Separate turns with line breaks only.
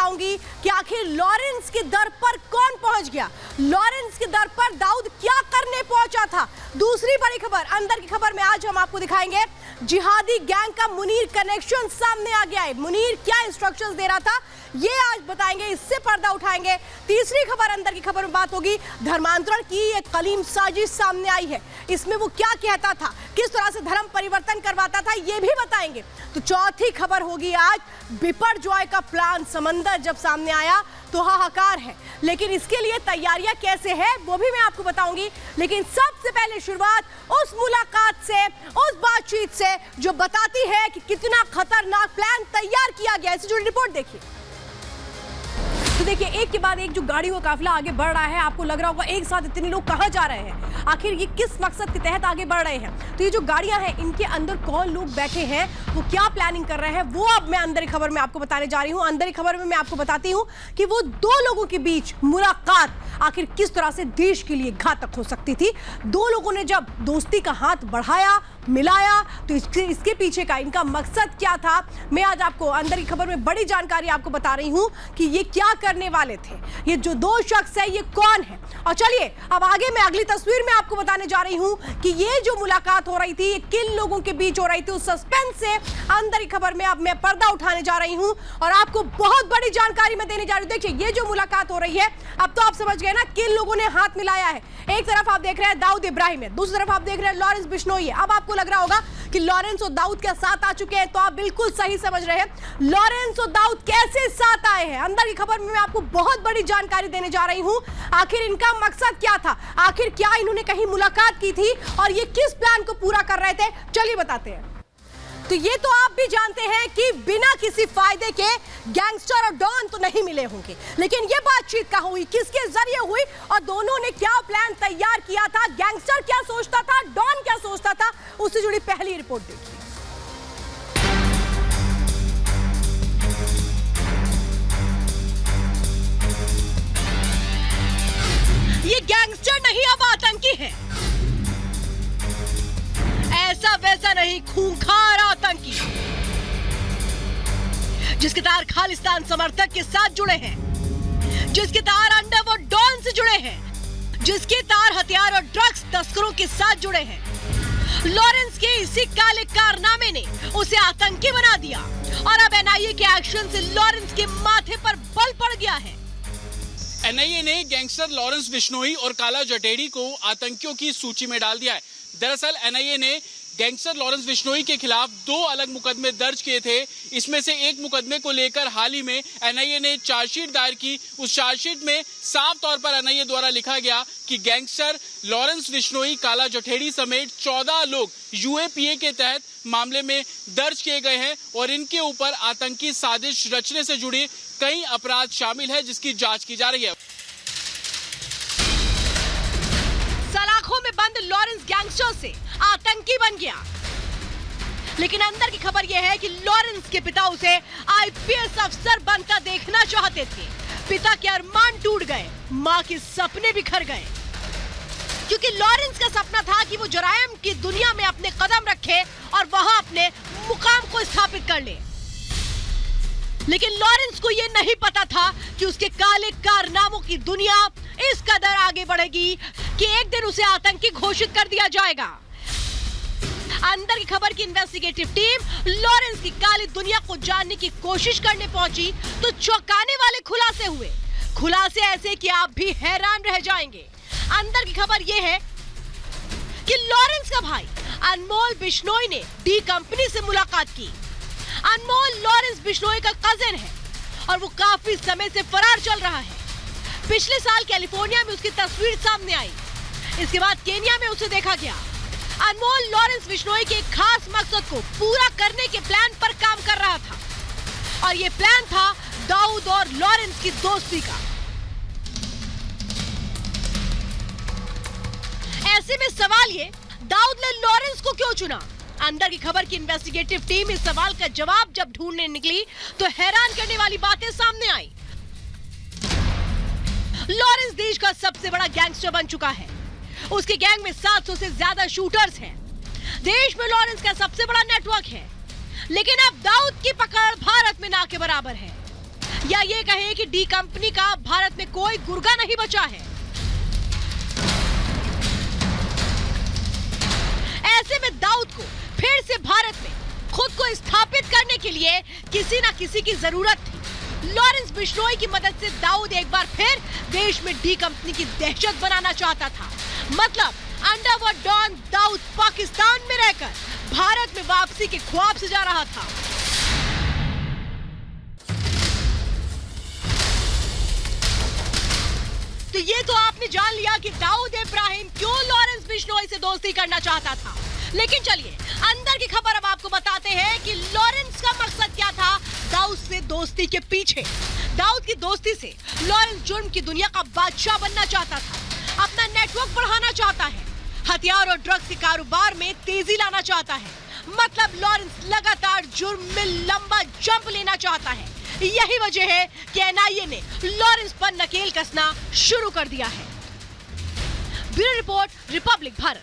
बताऊंगी कि आखिर लॉरेंस के दर पर कौन पहुंच गया, लॉरेंस के दर पर दाऊद क्या करने पहुंचा था। दूसरी बड़ी खबर, अंदर की खबर में आज हम आपको दिखाएंगे जिहादी गैंग का मुनीर कनेक्शन सामने आ गया है। मुनीर क्या इंस्ट्रक्शंस दे रहा था ये आज बताएंगे, इससे पर्दा उठाएंगे। तीसरी खबर, अंदर की खबर में बात होगी धर्मांतरण की एक कलीम साजिश सामने आई है, इसमें वो क्या कहता था, किस तरह से धर्म परिवर्तन करवाता था, ये भी बताएंगे। तो चौथी खबर होगी आज बिपरजॉय का प्लान। समंदर जब सामने आया तो हाहाकार है, लेकिन इसके लिए तैयारियां कैसे है वो भी मैं आपको बताऊंगी। लेकिन सबसे पहले शुरुआत उस मुलाकात से, उस बातचीत से जो बताती है कि कितना खतरनाक प्लान तैयार किया गया। इससे जुड़ी रिपोर्ट देखिए। तो देखिए, एक के बाद एक जो गाड़ियों का काफिला आगे बढ़ रहा है। आपको लग रहा होगा एक साथ इतने लोग कहां जा रहे हैं, आखिर ये किस मकसद के तहत आगे बढ़ रहे हैं। तो ये जो गाड़ियां हैं इनके अंदर कौन लोग बैठे हैं, वो क्या प्लानिंग कर रहे हैं, वो अब मैं अंदर की खबर में आपको बताने जा रही हूं। अंदर की खबर में मैं आपको बताती हूं कि वो दो लोगों के बीच मुलाकात आखिर किस तरह से देश के लिए घातक हो सकती थी। दो लोगों ने जब दोस्ती का हाथ बढ़ाया, मिलाया, तो इसके पीछे का इनका मकसद क्या था, मैं आज आपको अंदर की खबर में बड़ी जानकारी आपको बता रही हूं कि ये क्या करने वाले थे। ये जो दो शख्स है ये कौन है। और चलिए अब आगे मैं अगली तस्वीर में आपको बताने जा रही हूं कि ये जो मुलाकात हो रही थी ये किन लोगों के बीच हो रही थी। उस सस्पेंस से अंदर की खबर में अब मैं पर्दा उठाने जा रही हूं और आपको बहुत बड़ी जानकारी मैं देने जा रही हूं। देखिए, ये जो मुलाकात हो रही है, अब तो आप समझ गए ना किन लोगों ने हाथ मिलाया है। एक तरफ आप देख रहे हैं दाऊद इब्राहिम है, दूसरी तरफ आप देख रहे हैं लॉरेंस बिश्नोई है। अब आपको लग रहा होगा कि लॉरेंस और दाऊद के साथ आ चुके हैं, तो आप बिल्कुल सही समझ रहे हैं। लॉरेंस और दाऊद कैसे साथ आए हैं, अंदर की खबर में मैं आपको बहुत बड़ी जानकारी देने जा रही हूं। आखिर इनका मकसद क्या था, आखिर क्या इन्होंने कहीं मुलाकात की थी और ये किस प्लान को पूरा कर रहे थे, चलिए बताते हैं। तो ये तो आप भी जानते हैं कि बिना किसी फायदे के गैंगस्टर और डॉन तो नहीं मिले होंगे, लेकिन ये बातचीत कहाँ हुई, किसके जरिए हुई और दोनों ने क्या प्लान तैयार किया था, गैंगस्टर क्या सोचता था, डॉन क्या सोचता था, उससे जुड़ी पहली रिपोर्ट देखिए। ये गैंगस्टर नहीं अब आतंकी है, ऐसा वैसा नहीं, खूंखार आतंकी जिसके तार खालिस्तान समर्थक के साथ जुड़े हैं, जिसके तार अंडरवर्ल्ड डॉन से जुड़े हैं, जिसके तार हथियार और ड्रग्स तस्करों के साथ जुड़े हैं। लॉरेंस के इसी काले कारनामे ने उसे आतंकी बना दिया और अब एनआईए के एक्शन से लॉरेंस के माथे पर बल पड़ गया है।
एनआईए ने गैंगस्टर लॉरेंस बिश्नोई और काला जटेड़ी को आतंकियों की सूची में डाल दिया है। दरअसल एनआईए ने गैंगस्टर लॉरेंस बिश्नोई के खिलाफ 2 अलग मुकदमे दर्ज किए थे। इसमें से एक मुकदमे को लेकर हाल ही में एनआईए ने चार्जशीट दायर की। उस चार्जशीट में साफ तौर पर एनआईए द्वारा लिखा गया कि गैंगस्टर लॉरेंस बिश्नोई, काला जटेड़ी समेत 14 लोग यूएपीए के तहत मामले में दर्ज किए गए हैं और इनके ऊपर आतंकी साजिश रचने से जुड़े कई अपराध शामिल है, जिसकी जांच की जा रही है।
सलाखों में बंद लॉरेंस गैंगस्टर से आतंकी बन गया, लेकिन अंदर की खबर यह है कि लॉरेंस के पिता उसे आईपीएस अफसर बनता देखना चाहते थे। पिता के अरमान टूट गए, मां के सपने बिखर गए, क्योंकि लॉरेंस का सपना था कि वो जराइम की दुनिया में अपने कदम रखे और वहां अपने मुकाम को स्थापित कर ले। लेकिन लॉरेंस को यह नहीं पता था कि उसके काले कारनामों की दुनिया इस कदर आगे बढ़ेगी कि एक दिन उसे आतंकी घोषित कर दिया जाएगा। अंदर की खबर की इन्वेस्टिगेटिव टीम लॉरेंस की काली दुनिया को जानने की कोशिश करने पहुंची तो चौंकाने वाले खुलासे हुए। खुलासे ऐसे कि आप भी हैरान रह जाएंगे। अंदर की खबर यह है कि लॉरेंस का भाई अनमोल बिश्नोई ने डी कंपनी से मुलाकात की। अनमोल लॉरेंस बिश्नोई का कजिन है और वो काफी समय से फरार चल रहा है। पिछले साल कैलिफोर्निया में उसकी तस्वीर सामने आई, इसके बाद केन्या में उसे देखा गया। अनमोल लॉरेंस बिश्नोई के खास मकसद को पूरा करने के प्लान पर काम कर रहा था और ये प्लान था दाऊद और लॉरेंस की दोस्ती का। ऐसे में सवाल ये, दाऊद ने लॉरेंस को क्यों चुना? अंदर की खबर की इन्वेस्टिगेटिव टीम इस सवाल का जवाब जब ढूंढने निकली तो हैरान करने वाली बातें सामने आई। लॉरेंस देश का सबसे बड़ा गैंगस्टर बन चुका है। उसके गैंग में 700 से ज्यादा शूटर्स हैं। देश में लॉरेंस का सबसे बड़ा नेटवर्क है, लेकिन अब दाऊद की पकड़ भारत में ना के बराबर है। या ये कहें कि डी कंपनी का भारत में कोई गुर्गा नहीं बचा है। ऐसे में दाऊद को फिर से भारत में खुद को स्थापित करने के लिए किसी ना किसी की जरूरत थी। लॉरेंस बिश्नोई की मदद से दाऊद एक बार फिर देश में डी कंपनी की दहशत बनाना चाहता था। मतलब अंडरवर्ल्ड डॉन दाऊद पाकिस्तान में रहकर भारत में वापसी के ख्वाब सजा रहा था। तो ये तो आपने जान लिया कि दाऊद इब्राहिम क्यों लॉरेंस बिश्नोई से दोस्ती करना चाहता था। लेकिन चलिए अंदर की खबर अब आपको बताते हैं कि लॉरेंस का मकसद क्या था दाऊद से दोस्ती के पीछे। दाऊद की दोस्ती से लॉरेंस जुर्म की दुनिया का बादशाह बनना चाहता था, अपना नेटवर्क बढ़ाना चाहता है, हथियार और ड्रग्स के कारोबार में तेजी लाना चाहता है। मतलब लॉरेंस लगातार जुर्म में लंबा जंप लेना चाहता है। यही वजह है कि एनआईए ने लॉरेंस पर नकेल कसना शुरू कर दिया है। Bureau report, Republic Bharat.